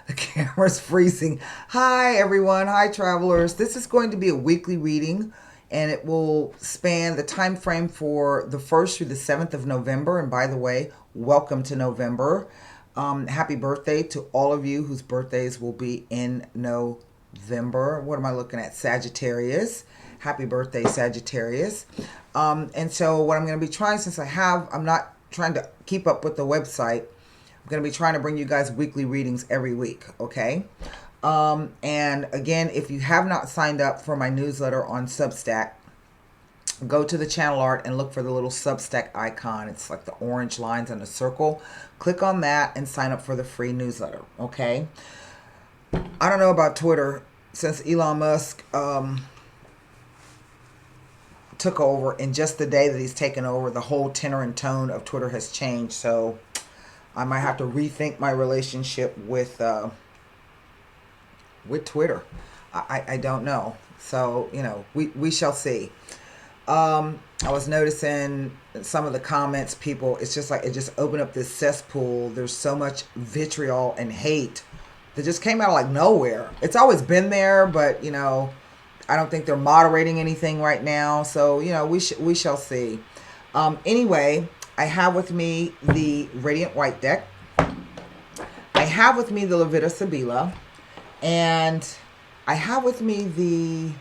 The camera's freezing. Hi, everyone. Hi, travelers. This is going to be a weekly reading, and it will span the time frame for the 1st through the 7th of November. And by the way, welcome to November. Happy birthday to all of you whose birthdays will be in November. What am I looking at? Sagittarius. Happy birthday, Sagittarius. And so, what I'm going to be trying, since I'm not trying to keep up with the website. I'm going to be trying to bring you guys weekly readings every week, okay? And again, if you have not signed up for my newsletter on Substack, go to the channel art and look for the little Substack icon. It's like the orange lines on a circle. Click on that and sign up for the free newsletter, okay? I don't know about Twitter. Since Elon Musk took over, in just the day that he's taken over, the whole tenor and tone of Twitter has changed. So I might have to rethink my relationship with Twitter. I don't know. So, we shall see. I was noticing some of the comments, people, it's just like it just opened up this cesspool. There's so much vitriol and hate that just came out of like nowhere. It's always been there, but I don't think they're moderating anything right now. So, we shall see. Anyway, I have with me the Radiant White deck. I have with me the Levita Sibila. And I have with me the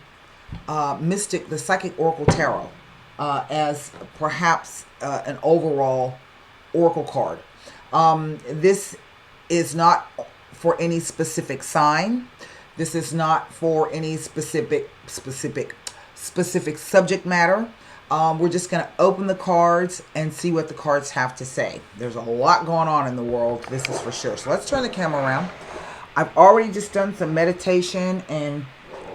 the Psychic Oracle Tarot as perhaps an overall Oracle card. This is not for any specific sign. This is not for any specific subject matter. We're just going to open the cards and see what the cards have to say. There's a lot going on in the world, this is for sure. So let's turn the camera around. I've already just done some meditation and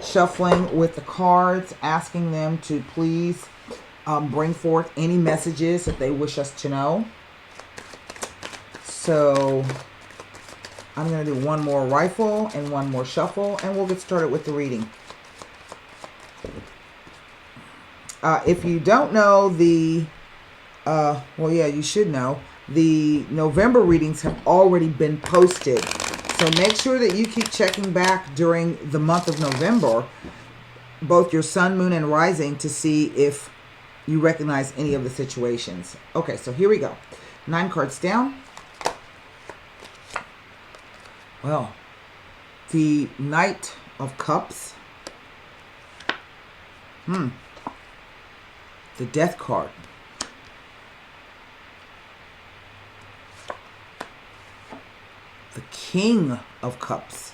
shuffling with the cards, asking them to please bring forth any messages that they wish us to know. So I'm going to do one more rifle and one more shuffle, and we'll get started with the reading. If you don't know you should know, the November readings have already been posted. So make sure that you keep checking back during the month of November, both your sun, moon, and rising, to see if you recognize any of the situations. Okay, so here we go. 9 cards down. Well, the Knight of Cups. The Death card. The King of Cups.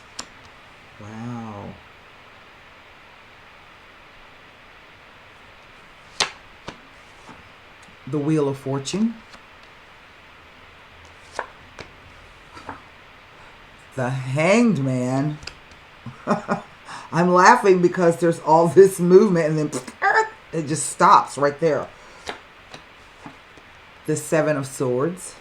Wow. The Wheel of Fortune. The Hanged Man. I'm laughing because there's all this movement and then it just stops right there. The Seven of Swords.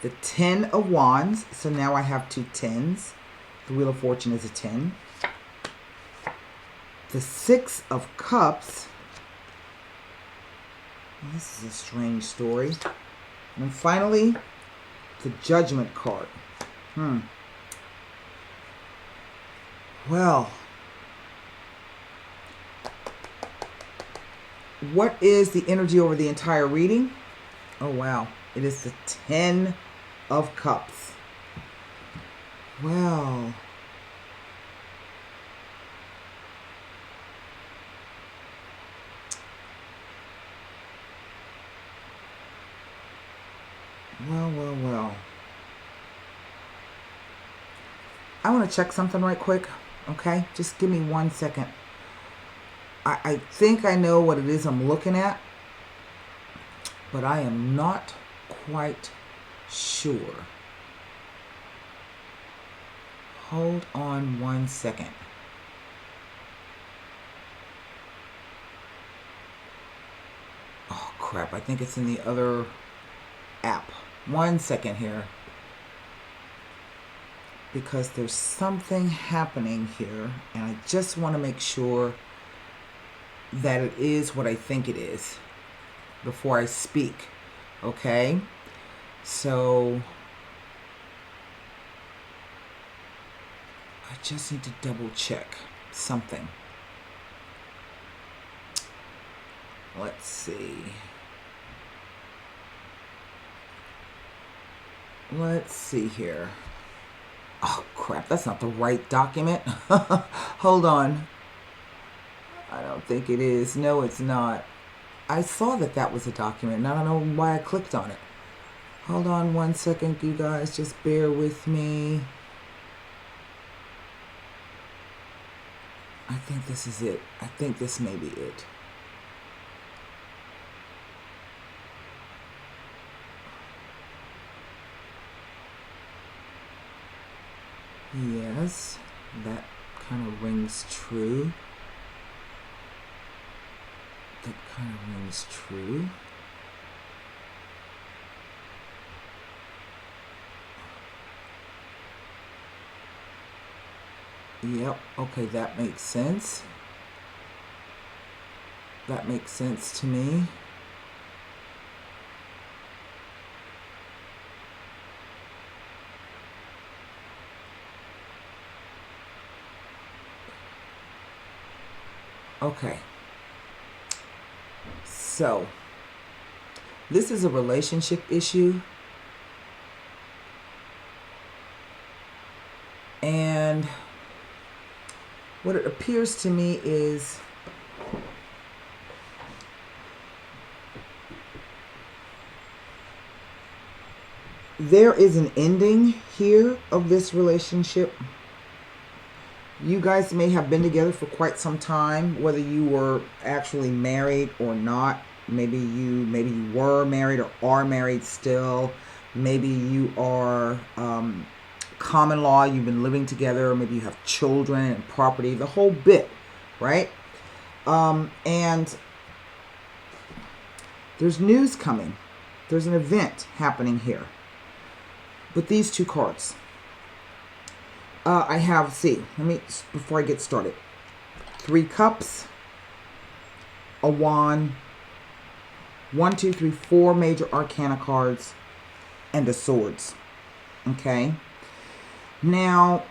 The 10 of Wands. So now I have 2 10s. The Wheel of Fortune is a 10. The 6 of Cups. This is a strange story. And finally, the Judgment card. Well, what is the energy over the entire reading? Oh, wow. It is the 10 of Cups. Well, well. I want to check something right quick. Okay, just give me 1 second. I think I know what it is I'm looking at, but I am not quite sure. Hold on 1 second. Oh crap, I think it's in the other app. 1 second here. Because there's something happening here, and I just want to make sure that it is what I think it is before I speak. Okay, so I just need to double check something. Let's see. Let's see here. Oh, crap. That's not the right document. Hold on. I don't think it is. No, it's not. I saw that that was a document, and I don't know why I clicked on it. Hold on one second, you guys. Just bear with me. I think this is it. I think this may be it. Yes, that kind of rings true. That kind of rings true. Yep, okay, that makes sense. That makes sense to me. Okay. So, this is a relationship issue. And what it appears to me is there is an ending here of this relationship. You guys may have been together for quite some time, whether you were actually married or not. Maybe you were married or are married still. Maybe you are common law, you've been living together. Maybe you have children and property, the whole bit, right? And there's news coming. There's an event happening here with these two cards. I have, before I get started, 3 cups, a wand, 1, 2, 3, 4 major arcana cards, and a swords. Okay. Now,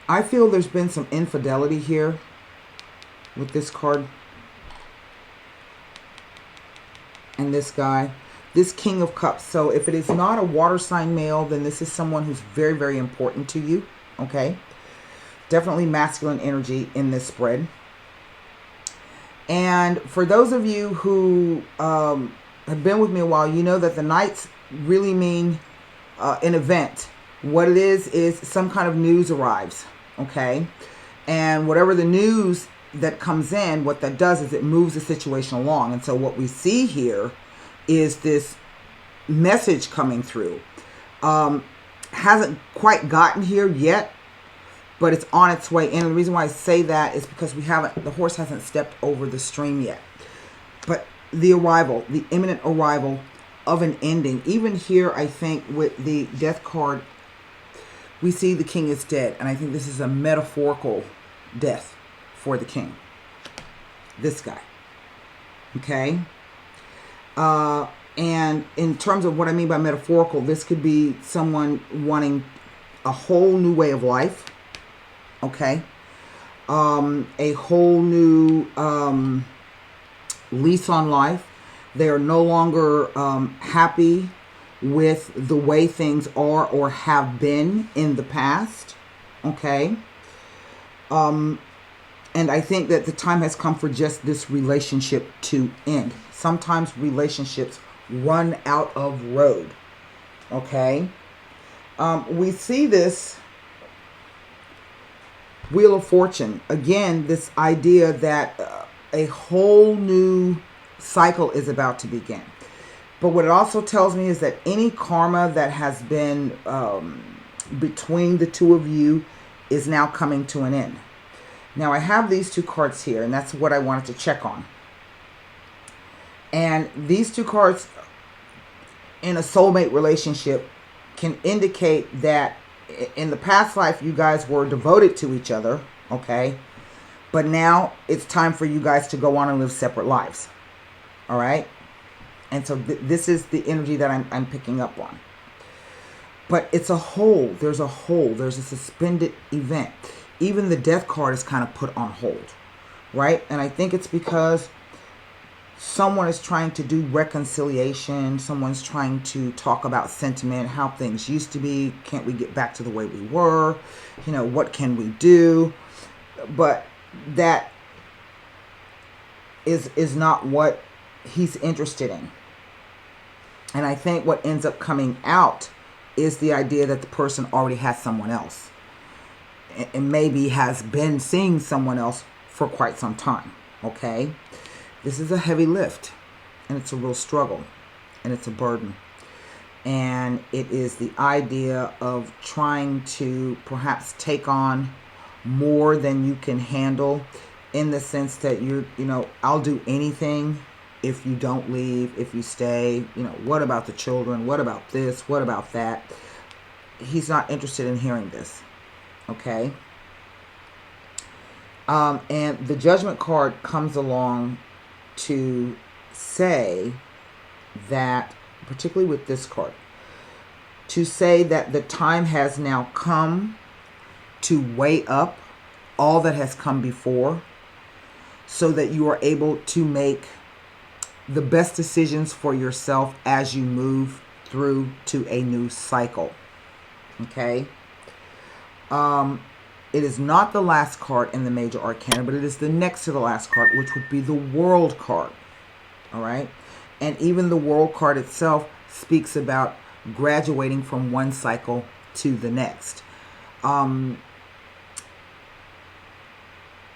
I feel there's been some infidelity here with this card and this guy. This King of Cups. So if it is not a water sign male, then this is someone who's very, very important to you. Okay. Definitely masculine energy in this spread. And for those of you who have been with me a while, you know that the Knights really mean an event. What it is some kind of news arrives. Okay. And whatever the news that comes in, what that does is it moves the situation along. And so what we see here is this message coming through. Hasn't quite gotten here yet, but it's on its way in. And the reason why I say that is because the horse hasn't stepped over the stream yet. But the imminent arrival of an ending. Even here, I think with the Death card, we see the king is dead. And I think this is a metaphorical death for the king. This guy. Okay. And in terms of what I mean by metaphorical, this could be someone wanting a whole new way of life. Okay. A whole new lease on life. They are no longer happy with the way things are or have been in the past. Okay. And I think that the time has come for just this relationship to end. Sometimes relationships run out of road. Okay. We see this Wheel of Fortune. Again, this idea that a whole new cycle is about to begin. But what it also tells me is that any karma that has been between the two of you is now coming to an end. Now, I have these 2 cards here, and that's what I wanted to check on. And these 2 cards in a soulmate relationship can indicate that in the past life, you guys were devoted to each other, okay? But now it's time for you guys to go on and live separate lives. All right. And so this is the energy that I'm picking up on. But it's a hole. There's a hole. There's a suspended event. Even the death card is kind of put on hold, right? And I think it's because someone is trying to do reconciliation. Someone's trying to talk about sentiment, how things used to be. Can't we get back to the way we were? You know, what can we do? But that is not what he's interested in. And I think what ends up coming out is the idea that the person already has someone else. And maybe has been seeing someone else for quite some time. Okay? This is a heavy lift. And it's a real struggle. And it's a burden. And it is the idea of trying to perhaps take on more than you can handle, in the sense that I'll do anything if you don't leave, if you stay. What about the children? What about this? What about that? He's not interested in hearing this. Okay? And the Judgment card comes along to say that, particularly with this card, to say that the time has now come to weigh up all that has come before, so that you are able to make the best decisions for yourself as you move through to a new cycle. Okay? It is not the last card in the major arcana, but it is the next to the last card, which would be the World card. All right? And even the World card itself speaks about graduating from one cycle to the next.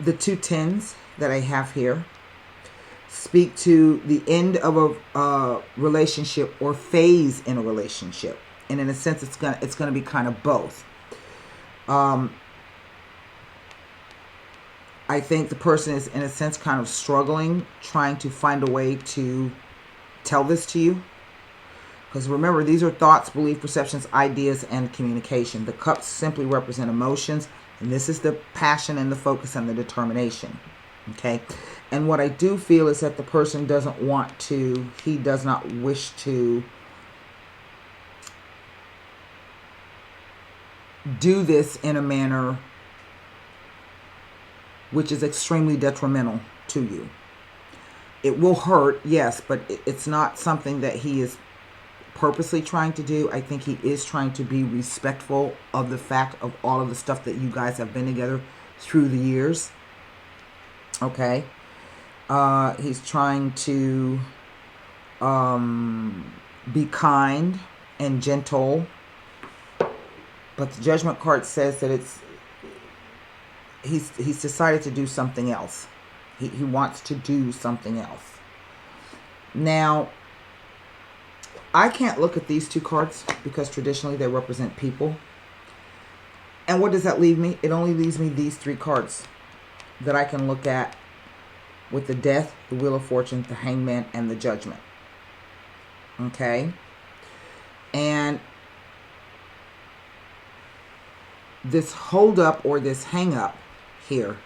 The two tens that I have here speak to the end of a relationship or phase in a relationship. And in a sense, it's gonna be kind of both. I think the person is, in a sense, kind of struggling, trying to find a way to tell this to you. Because remember, these are thoughts, belief, perceptions, ideas, and communication. The cups simply represent emotions. And this is the passion and the focus and the determination. Okay? And what I do feel is that the person doesn't want to, he does not wish to do this in a manner which is extremely detrimental to you. It will hurt, yes, but it's not something that he is purposely trying to do. I think he is trying to be respectful of the fact of all of the stuff that you guys have been together through the years. Okay? He's trying to be kind and gentle. But the Judgment card says that he's decided to do something else. He wants to do something else. Now, I can't look at these two cards because traditionally they represent people. And what does that leave me? It only leaves me these three cards that I can look at, with the Death, the Wheel of Fortune, the Hangman, and the Judgment. Okay? And this hold up or this hang up here,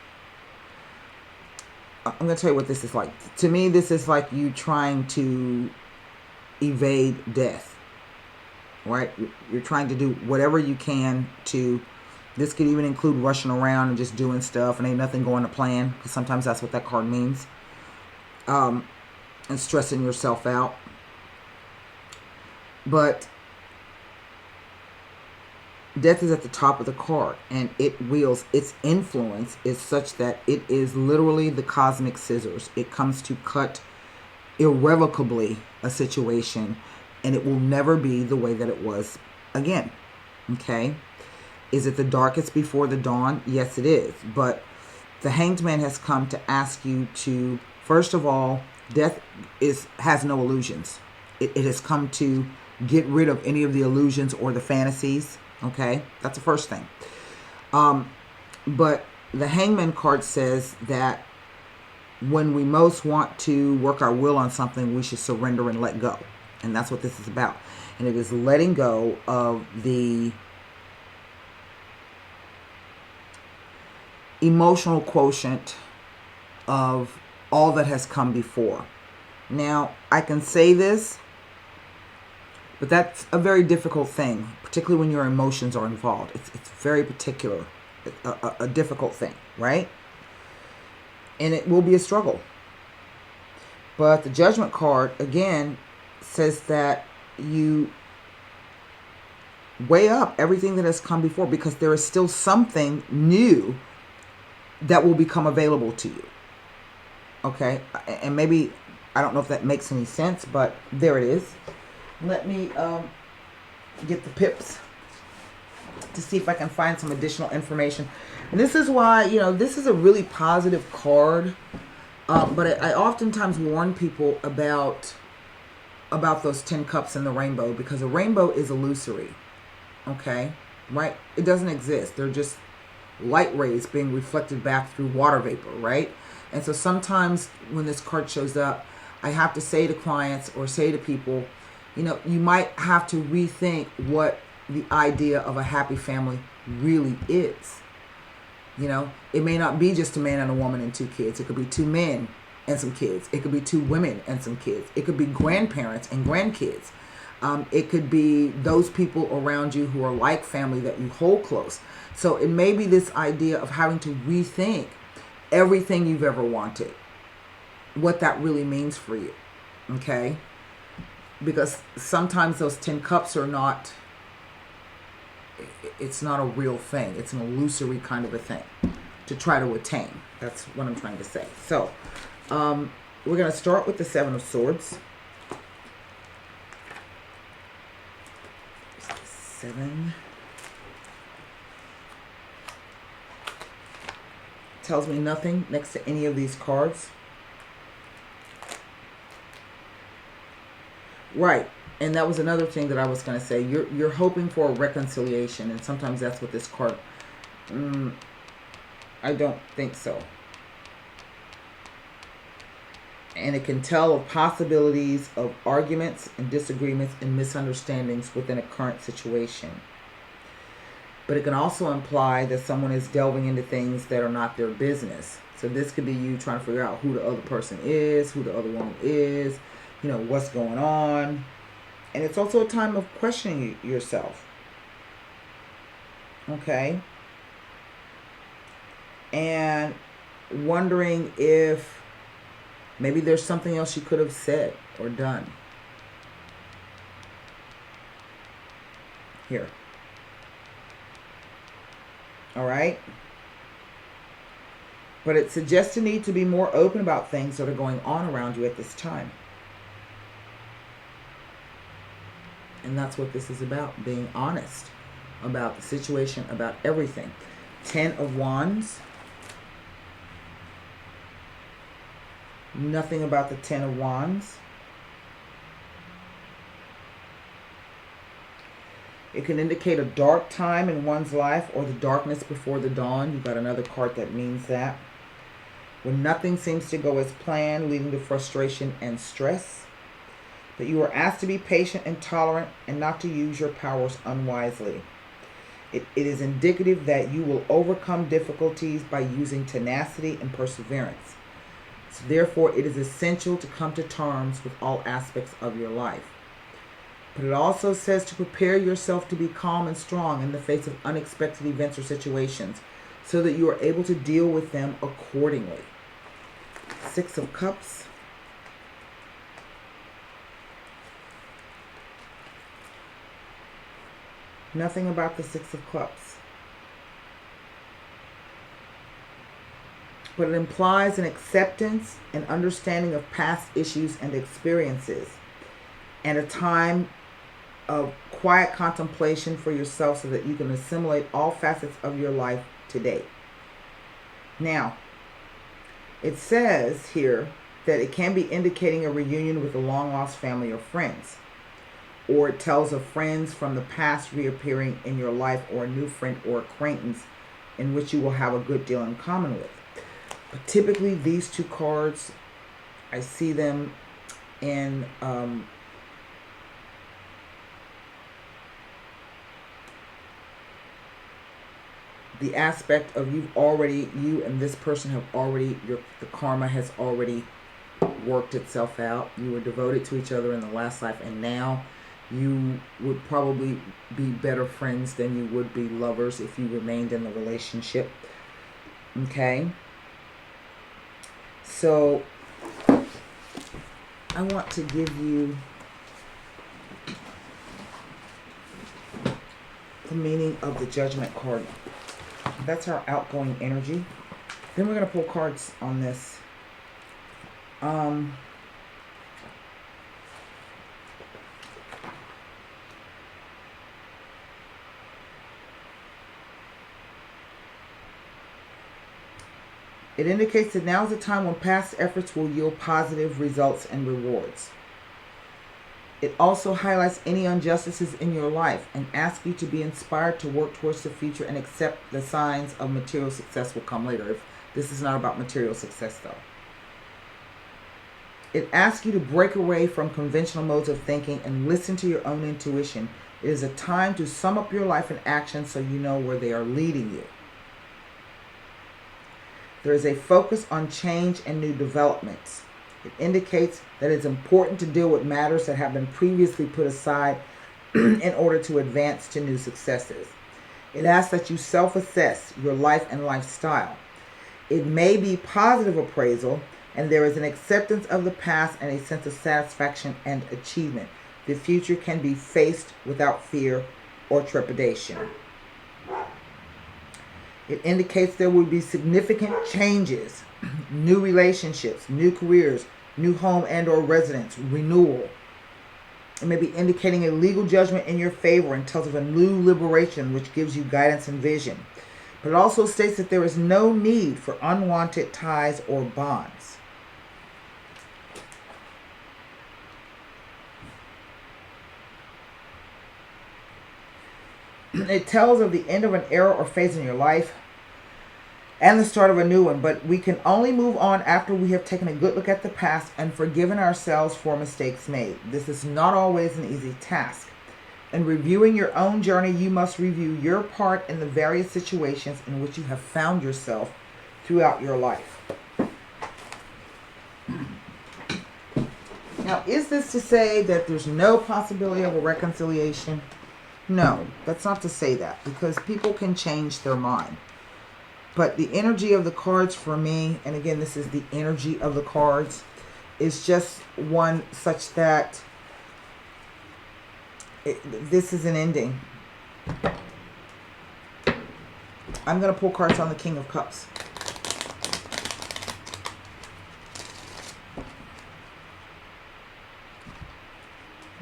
I'm going to tell you what this is like. To me, this is like you trying to evade death. Right? You're trying to do whatever you can to... This could even include rushing around and just doing stuff and ain't nothing going to plan, because sometimes that's what that card means. And stressing yourself out. But death is at the top of the card, and it wields, its influence is such that it is literally the cosmic scissors. It comes to cut irrevocably a situation, and it will never be the way that it was again. Okay? Is it the darkest before the dawn? Yes, it is. But the Hanged Man has come to ask you to, first of all, death has no illusions. It has come to get rid of any of the illusions or the fantasies. Okay? That's the first thing. But the Hangman card says that when we most want to work our will on something, we should surrender and let go. And that's what this is about. And it is letting go of the emotional quotient of all that has come before. Now, I can say this, but that's a very difficult thing, particularly when your emotions are involved. It's very particular, a difficult thing, right? And it will be a struggle. But the Judgment card, again, says that you weigh up everything that has come before, because there is still something new that will become available to you. Okay? And maybe, I don't know if that makes any sense, but there it is. Let me get the pips to see if I can find some additional information. And this is why, this is a really positive card. But I oftentimes warn people about those 10 cups and the rainbow, because a rainbow is illusory. Okay? Right? It doesn't exist. They're just light rays being reflected back through water vapor, right? And so sometimes when this card shows up, I have to say to clients or say to people, you might have to rethink what the idea of a happy family really is. It may not be just a man and a woman and 2 kids. It could be 2 men and some kids. It could be 2 women and some kids. It could be grandparents and grandkids. It could be those people around you who are like family that you hold close. So it may be this idea of having to rethink everything you've ever wanted, what that really means for you. Okay? Because sometimes those 10 cups are not, it's not a real thing. It's an illusory kind of a thing to try to attain. That's what I'm trying to say. So, we're going to start with the 7 of Swords. 7. Tells me nothing next to any of these cards. Right. And that was another thing that I was going to say. You're hoping for a reconciliation, and sometimes that's what this card... I don't think so. And it can tell of possibilities of arguments and disagreements and misunderstandings within a current situation. But it can also imply that someone is delving into things that are not their business. So this could be you trying to figure out who the other person is, who the other woman is, what's going on. And it's also a time of questioning yourself. Okay? And wondering if maybe there's something else you could have said or done. Here. All right? But it suggests a need to be more open about things that are going on around you at this time. And that's what this is about, being honest about the situation, about everything. 10 of Wands. Nothing about the 10 of Wands. It can indicate a dark time in one's life or the darkness before the dawn. You've got another card that means that. When nothing seems to go as planned, leading to frustration and stress. But you are asked to be patient and tolerant and not to use your powers unwisely. It is indicative that you will overcome difficulties by using tenacity and perseverance. So therefore, it is essential to come to terms with all aspects of your life. But it also says to prepare yourself to be calm and strong in the face of unexpected events or situations so that you are able to deal with them accordingly. 6 of Cups. Nothing about the 6 of Cups. But it implies an acceptance and understanding of past issues and experiences, and a time of quiet contemplation for yourself so that you can assimilate all facets of your life today. Now, it says here that it can be indicating a reunion with a long-lost family or friends. Or it tells of friends from the past reappearing in your life, or a new friend or acquaintance in which you will have a good deal in common with. But typically these 2 cards, I see them in the aspect of you and this person have already, the karma has already worked itself out. You were devoted to each other in the last life, and now you would probably be better friends than you would be lovers if you remained in the relationship. Okay? So, I want to give you the meaning of the Judgment card. That's our outgoing energy. Then we're going to pull cards on this. It indicates that now is the time when past efforts will yield positive results and rewards. It also highlights any injustices in your life and asks you to be inspired to work towards the future and accept the signs of material success will come later. If this is not about material success, though. It asks you to break away from conventional modes of thinking and listen to your own intuition. It is a time to sum up your life in action so you know where they are leading you. There is a focus on change and new developments. It indicates that it's important to deal with matters that have been previously put aside in order to advance to new successes. It asks that you self-assess your life and lifestyle. It may be positive appraisal, and there is an acceptance of the past and a sense of satisfaction and achievement. The future can be faced without fear or trepidation. It indicates there will be significant changes, new relationships, new careers, new home and or residence, renewal. It may be indicating a legal judgment in your favor and tells of a new liberation which gives you guidance and vision. But it also states that there is no need for unwanted ties or bonds. It tells of the end of an era or phase in your life and the start of a new one, but we can only move on after we have taken a good look at the past and forgiven ourselves for mistakes made. This is not always an easy task. In reviewing your own journey, you must review your part in the various situations in which you have found yourself throughout your life. Now, is this to say that there's no possibility of a reconciliation? No, that's not to say that, because people can change their mind. But the energy of the cards for me, and again, this is the energy of the cards, is just one such that this is an ending. I'm going to pull cards on the King of Cups.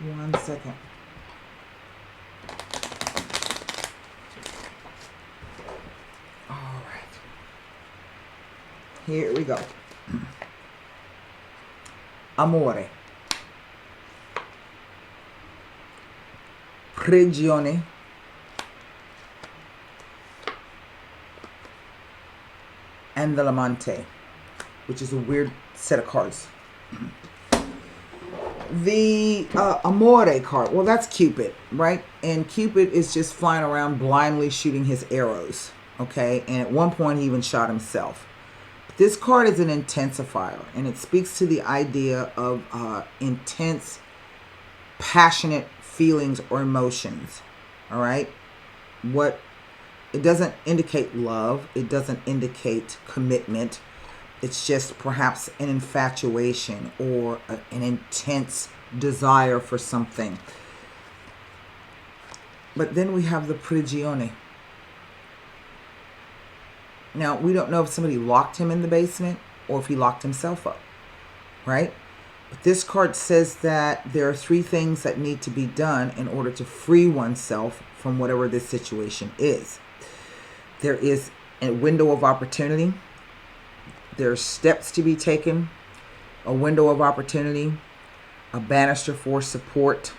One second. Here we go. Amore. Prigione. And the Lamante, which is a weird set of cards. The Amore card, well, that's Cupid, right? And Cupid is just flying around blindly shooting his arrows, okay? And at one point, he even shot himself. This card is an intensifier, and it speaks to the idea of intense, passionate feelings or emotions, all right? It doesn't indicate love. It doesn't indicate commitment. It's just perhaps an infatuation or an intense desire for something. But then we have the Prigione. Now, we don't know if somebody locked him in the basement or if he locked himself up, right? But this card says that there are 3 things that need to be done in order to free oneself from whatever this situation is. There is a window of opportunity. There are steps to be taken, a window of opportunity, a banister for support,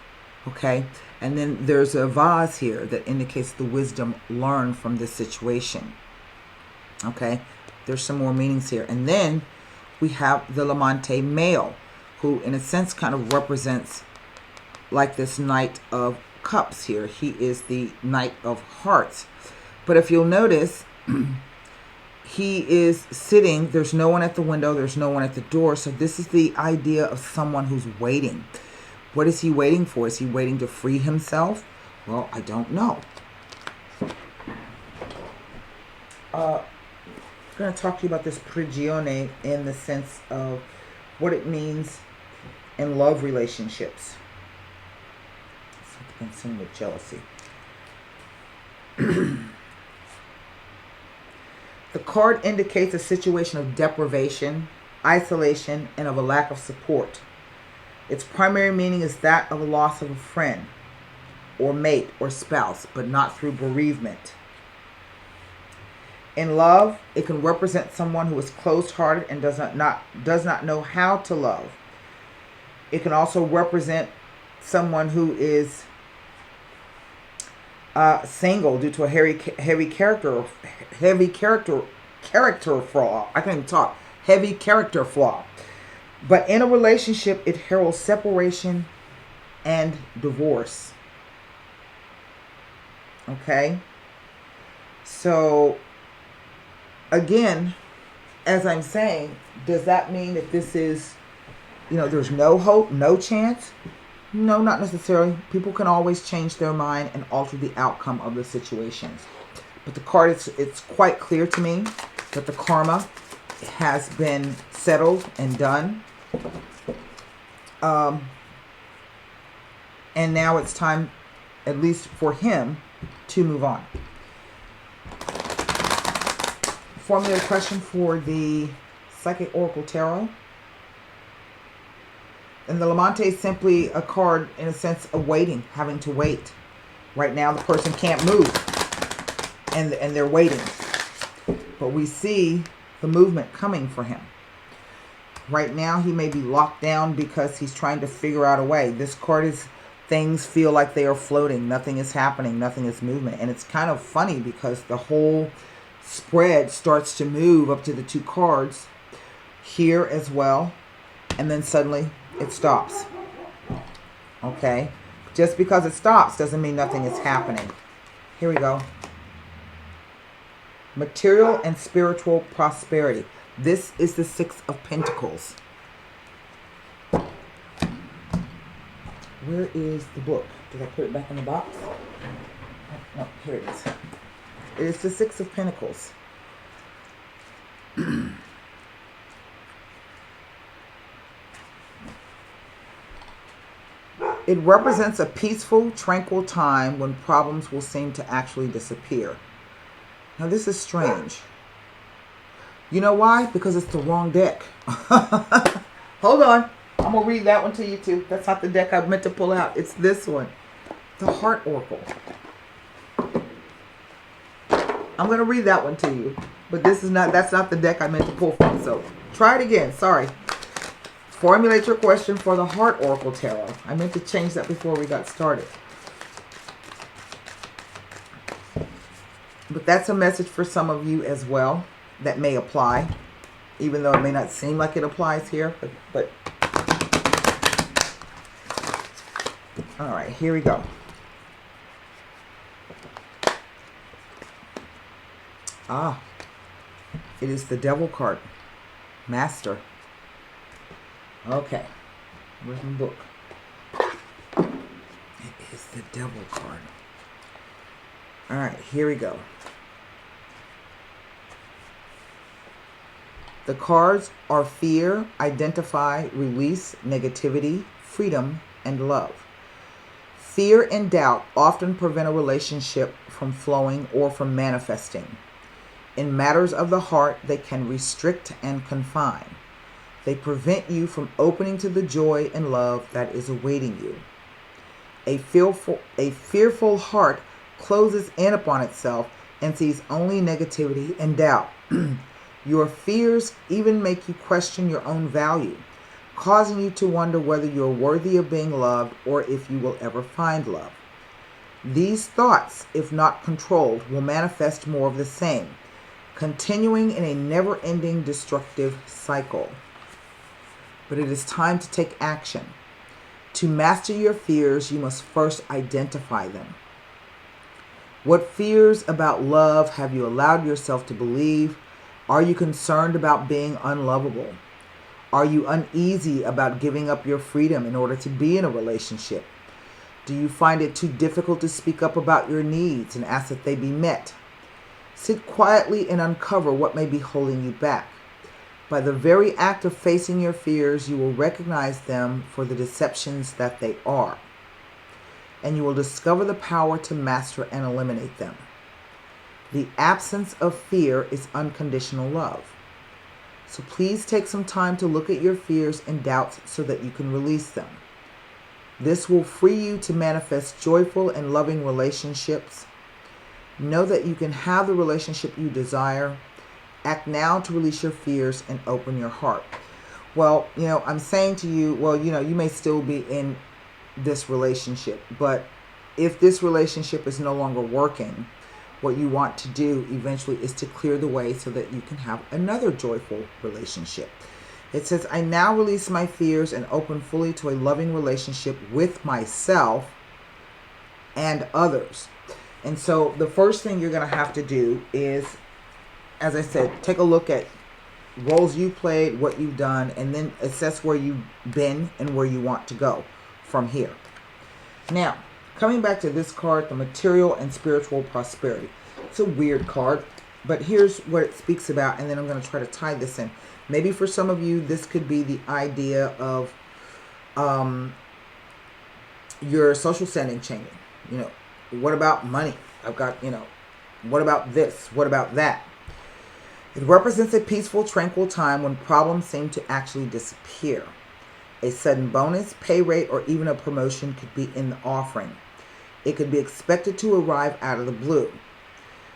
okay? And then there's a vase here that indicates the wisdom learned from this situation. Okay, there's some more meanings here. And then we have the Lamante male, who in a sense kind of represents like this Knight of Cups here. He is the Knight of Hearts. But if you'll notice, he is sitting. There's no one at the window. There's no one at the door. So this is the idea of someone who's waiting. What is he waiting for? Is he waiting to free himself? Well, I don't know. I'm going to talk to you about this prigione in the sense of what it means in love relationships. Something concerned with jealousy. The card indicates a situation of deprivation, isolation, and of a lack of support. Its primary meaning is that of a loss of a friend, or mate, or spouse, but not through bereavement. In love, it can represent someone who is closed-hearted and does not know how to love. It can also represent someone who is single due to a heavy character flaw. I can't even talk. Heavy character flaw. But in a relationship, it heralds separation and divorce. Okay? So, again, as I'm saying, does that mean that this is, there's no hope, no chance? No, not necessarily. People can always change their mind and alter the outcome of the situations. But the card, it's quite clear to me that the karma has been settled and done. And now it's time, at least for him, to move on. Formulate a question for the Psychic Oracle Tarot. And the Lamante is simply a card, in a sense, of waiting, having to wait. Right now, the person can't move, and they're waiting. But we see the movement coming for him. Right now, he may be locked down because he's trying to figure out a way. This card is, things feel like they are floating. Nothing is happening. Nothing is movement. And it's kind of funny because the whole spread starts to move up to the two cards here as well. And then suddenly it stops. Okay? Just because it stops doesn't mean nothing is happening. Here we go. Material and spiritual prosperity. This is the Six of Pentacles. Where is the book? Did I put it back in the box? No, here it is. It's the Six of Pentacles. It represents a peaceful, tranquil time when problems will seem to actually disappear. Now, this is strange. You know why? Because it's the wrong deck. Hold on. I'm going to read that one to you, too. That's not the deck I meant to pull out. It's this one. The Heart Oracle. I'm going to read that one to you. But that's not the deck I meant to pull from. So, try it again. Sorry. Formulate your question for the Heart Oracle Tarot. I meant to change that before we got started. But that's a message for some of you as well that may apply, even though it may not seem like it applies here. But all right, here we go. It is the Devil card. Master. Okay, where's my book? It is the Devil card. All right, here we go. The cards are fear, identify, release, negativity, freedom, and love. Fear and doubt often prevent a relationship from flowing or from manifesting. In matters of the heart, they can restrict and confine. They prevent you from opening to the joy and love that is awaiting you. A fearful heart closes in upon itself and sees only negativity and doubt. Your fears even make you question your own value, causing you to wonder whether you're worthy of being loved or if you will ever find love. These thoughts, if not controlled, will manifest more of the same, continuing in a never-ending destructive cycle. But it is time to take action. To master your fears, you must first identify them. What fears about love have you allowed yourself to believe? Are you concerned about being unlovable? Are you uneasy about giving up your freedom in order to be in a relationship? Do you find it too difficult to speak up about your needs and ask that they be met? Sit quietly and uncover what may be holding you back. By the very act of facing your fears, you will recognize them for the deceptions that they are, and you will discover the power to master and eliminate them. The absence of fear is unconditional love. So please take some time to look at your fears and doubts so that you can release them. This will free you to manifest joyful and loving relationships. Know that you can have the relationship you desire. Act now to release your fears and open your heart. Well, I'm saying to you, you may still be in this relationship, but if this relationship is no longer working, what you want to do eventually is to clear the way so that you can have another joyful relationship. It says, I now release my fears and open fully to a loving relationship with myself and others. And so the first thing you're going to have to do is, as I said, take a look at roles you played, what you've done, and then assess where you've been and where you want to go from here. Now, coming back to this card, the material and spiritual prosperity. It's a weird card, but here's what it speaks about, and then I'm going to try to tie this in. Maybe for some of you, this could be the idea of your social standing changing. What about money? I've got, what about this? What about that? It represents a peaceful, tranquil time when problems seem to actually disappear. A sudden bonus, pay rate, or even a promotion could be in the offering. It could be expected to arrive out of the blue.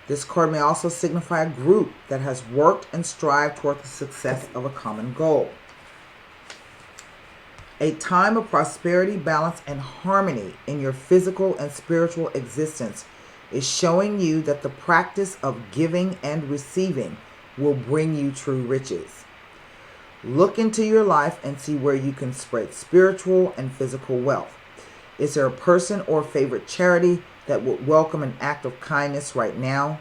This card may also signify a group that has worked and strived toward the success of a common goal. A time of prosperity, balance, and harmony in your physical and spiritual existence is showing you that the practice of giving and receiving will bring you true riches. Look into your life and see where you can spread spiritual and physical wealth. Is there a person or favorite charity that would welcome an act of kindness right now?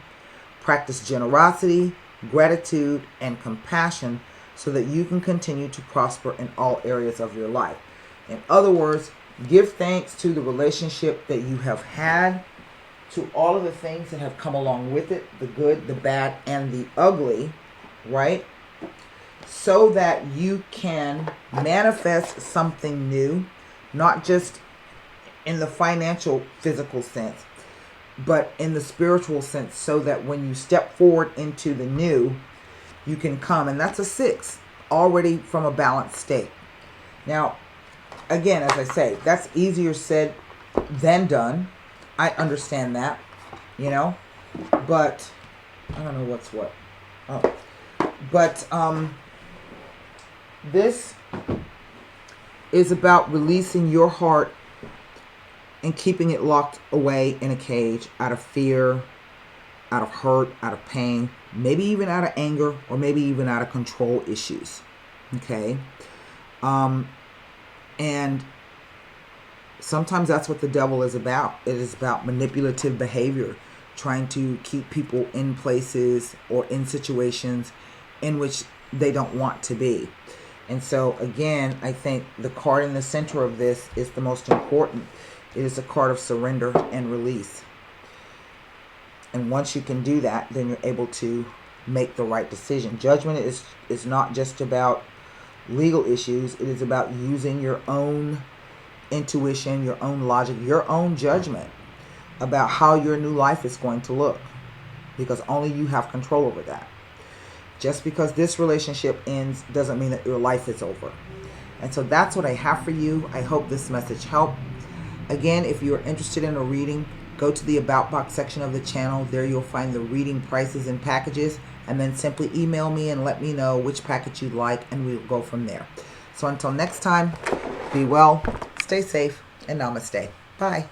Practice generosity, gratitude, and compassion so that you can continue to prosper in all areas of your life. In other words, give thanks to the relationship that you have had, to all of the things that have come along with it, the good, the bad, and the ugly, right? So that you can manifest something new, not just in the financial, physical sense, but in the spiritual sense, so that when you step forward into the new, you can come. And that's a 6, already from a balanced state. Now, again, as I say, that's easier said than done. I understand that, but I don't know what's what. Oh, but this is about releasing your heart and keeping it locked away in a cage out of fear, out of hurt, out of pain, maybe even out of anger, or maybe even out of control issues. Okay? And sometimes that's what the devil is about. It is about manipulative behavior, trying to keep people in places or in situations in which they don't want to be. And so, again, I think the card in the center of this is the most important. It is a card of surrender and release. And once you can do that, then you're able to make the right decision. Judgment is not just about legal issues. It is about using your own intuition, your own logic, your own judgment about how your new life is going to look, because only you have control over that. Just because this relationship ends doesn't mean that your life is over. And so that's what I have for you. I hope this message helped. Again, if you're interested in a reading, go to the About Box section of the channel. There you'll find the reading prices and packages, and then simply email me and let me know which package you'd like, and we'll go from there. So until next time, be well, stay safe, and namaste. Bye.